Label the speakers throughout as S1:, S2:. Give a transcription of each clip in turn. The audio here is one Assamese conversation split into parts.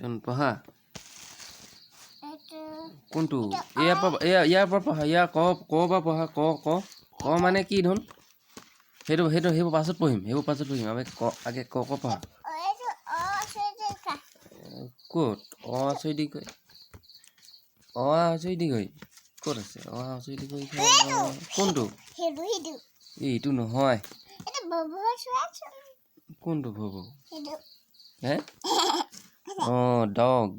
S1: ধন পঢ়া কোনটো ইয়াৰ পৰা পঢ়া ইয়াৰ ক বা পঢ়া ক মানে কি ধন সেইবোৰ পাছত পঢ়িম আমি আগে ক পঢ়া ক'ত আচৈ দি গৈ ক'ত আছে আচৈ দি গৈ কোনটো এইটো নহয় কোনটো ভব হে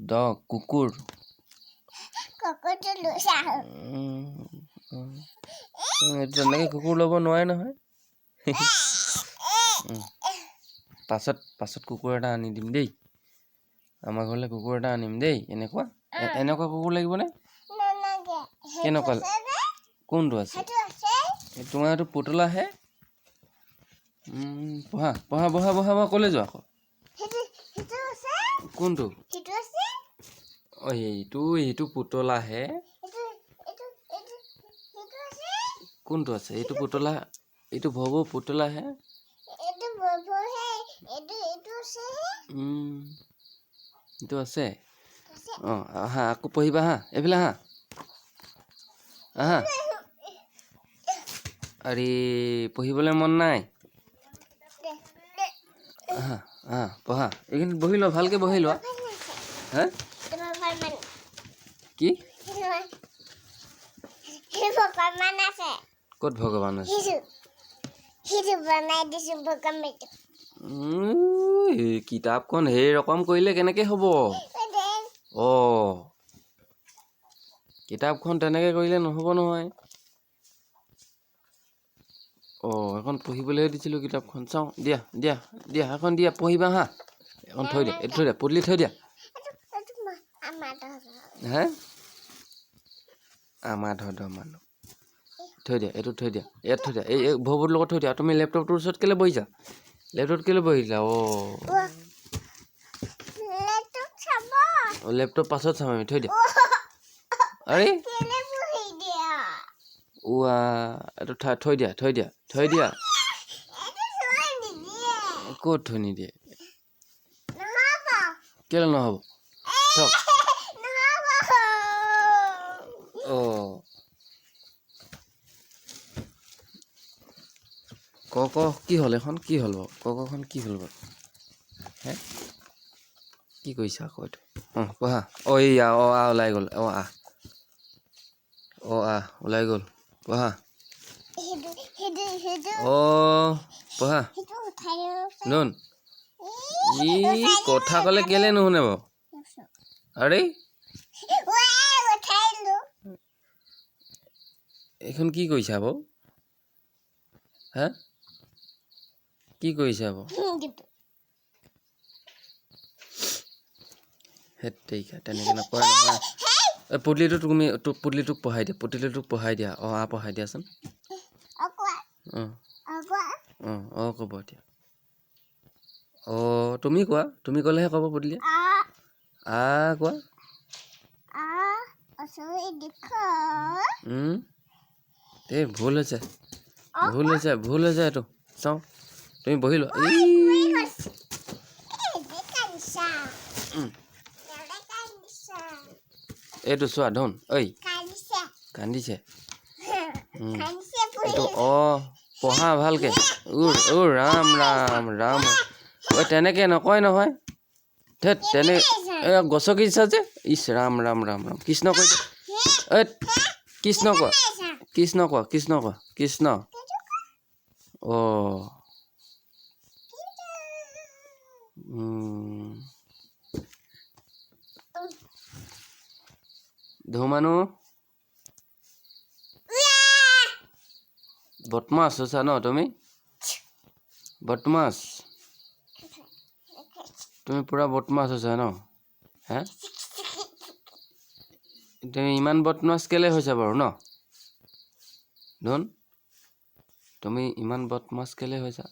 S1: ডগ কুকুৰ তেনেকে কুকুৰ ল'ব নোৱাৰে নহয় পাছত কুকুৰ এটা আনি দিম দেই আমাৰ ঘৰলৈ কুকুৰ এটা আনিম দেই এনেকুৱা কুকুৰ লাগিবনে কেনেকুৱা কোনটো আছে তোমাৰ এইটো পুতলাহে পঢ়া ক'লৈ যোৱা আকৌ কোনটো এইটো পুতলাহে কোনটো আছে এইটো পুতলা এইটো ভব পুতলাহে এইটো আছে আহা আকৌ পঢ়িবা হা এইফালে আহা আৰে পঢ়িবলৈ মন নাই পঢ়া এইখিনি বহি লোৱা ভালকে বহি লোৱা হা কি ক'ত ভগৱান আছে কিতাপখন সেই ৰকম কৰিলে কেনেকে হ'ব কিতাপখন তেনেকে কৰিলে নহ'ব নহয় এখন পঢ়িবলৈহে দিছিলোঁ কিতাপখন চাওঁ দিয়া এখন দিয়া পঢ়িবা হা এখন থৈ দিয়া এইটো থৈ দিয়া পদূলি থৈ দিয়া হে আমাৰ ধৰ মানুহ থৈ দিয়া এইটো থৈ দিয়া ইয়াত থৈ দিয়া এই ভৱৰ লগত থৈ দিয়া তুমি লেপটপটোৰ ওচৰত কেলৈ বহিছা লেপটপ পাছত চাম আমি থৈ দিয়া আৰে এইটো থৈ দিয়া ক'ত থৈ নিদিয়ে কেলৈ নহ'ব থক ক কি হ'ল এখন কি হ'ল বাৰু কখন কি হ'ল বাৰু হে কি কৰিছা আকৌ এইটো পঢ়া এইয়া ওলাই গ'ল ওলাই গ'ল পঢ়া পঢ়া নুন কথা ক'লে কেলে নুশুনে বাৰু আৰে এইখন কি কৰিছা বাৰু হা কি কৰিছা বাৰু তেনেকে নকয় নহয় পুতলিটোক পঢ়াই দিয়া পঢ়াই দিয়াচোন ক'ব এতিয়া তুমি কোৱা তুমি ক'লেহে ক'ব পুতলিয়ে কোৱা এই ভুল হৈছে এইটো চাওঁ তুমি বহি লোৱা এইটো চোৱা ধন কান্দিছে এইটো পঢ়া ভালকে ৰাম তেনেকে নকয় নহয় তেনে গছকিছা যে ইছ ৰাম কৃষ্ণ কৈ কৃষ্ণ কোৱা কৃষ্ণ ধুমানু বদমাছ হৈছা ন তুমি তুমি পুৰা বদমাছ হৈছা ন হে তুমি ইমান বদমাছ কেলে হৈছা বাৰু ন ধন তুমি ইমান বদমাছ কেলে হৈছা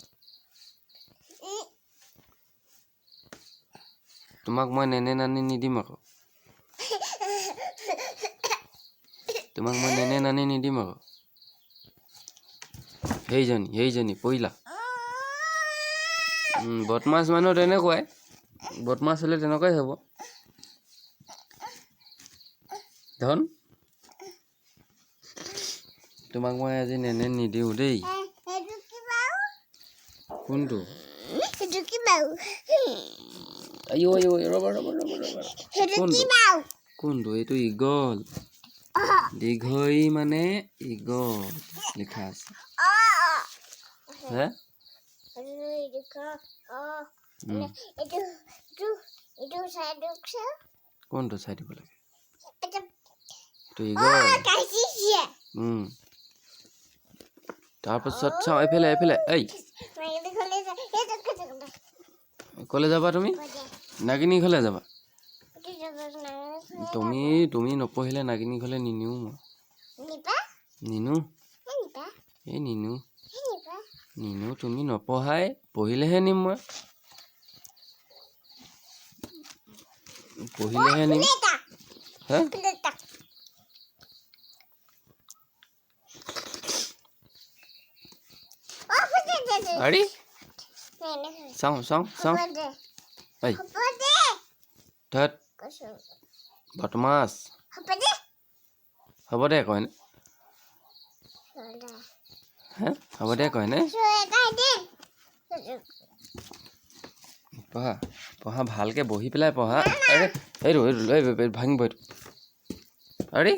S1: তোমাক মই নেনে নানি নিদিম আকৌ সেইজনী পৰিলা বদমাছ মানুহ তেনেকুৱাই বদমাছ হ'লে তেনেকুৱাই হ'ব ধন তোমাক মই আজি নেনে নিদিওঁ দেই কোনটো আইও আইও ৰবা ৰবা ৰবা ৰবা কোনটো এইটো ইগল দীঘই মানে ইগল লিখা আছে হে কোনটো চাই দিব লাগে এইটো ইগল তাৰপাছত চাওঁ এইফালে এইফালে এই কলে যাবা তুমি নাগিনী ঘৰলে যাবা তুমি নপঢ়িলে নাগিনী ঘৰলে নিনিও মই নিনো এই নিনো তুমি নপঢ়াই পঢ়িলেহে নিম মই পঢ়িলেহে নিম হে আৰে চাওঁ এই ধত বদমাছ হ'ব দে কয়নে হে হ'ব দে কয়নে পঢ়া পঢ়া ভালকে বহি পেলাই পঢ়া আৰে এইটো ভাঙিব এইটো আৰে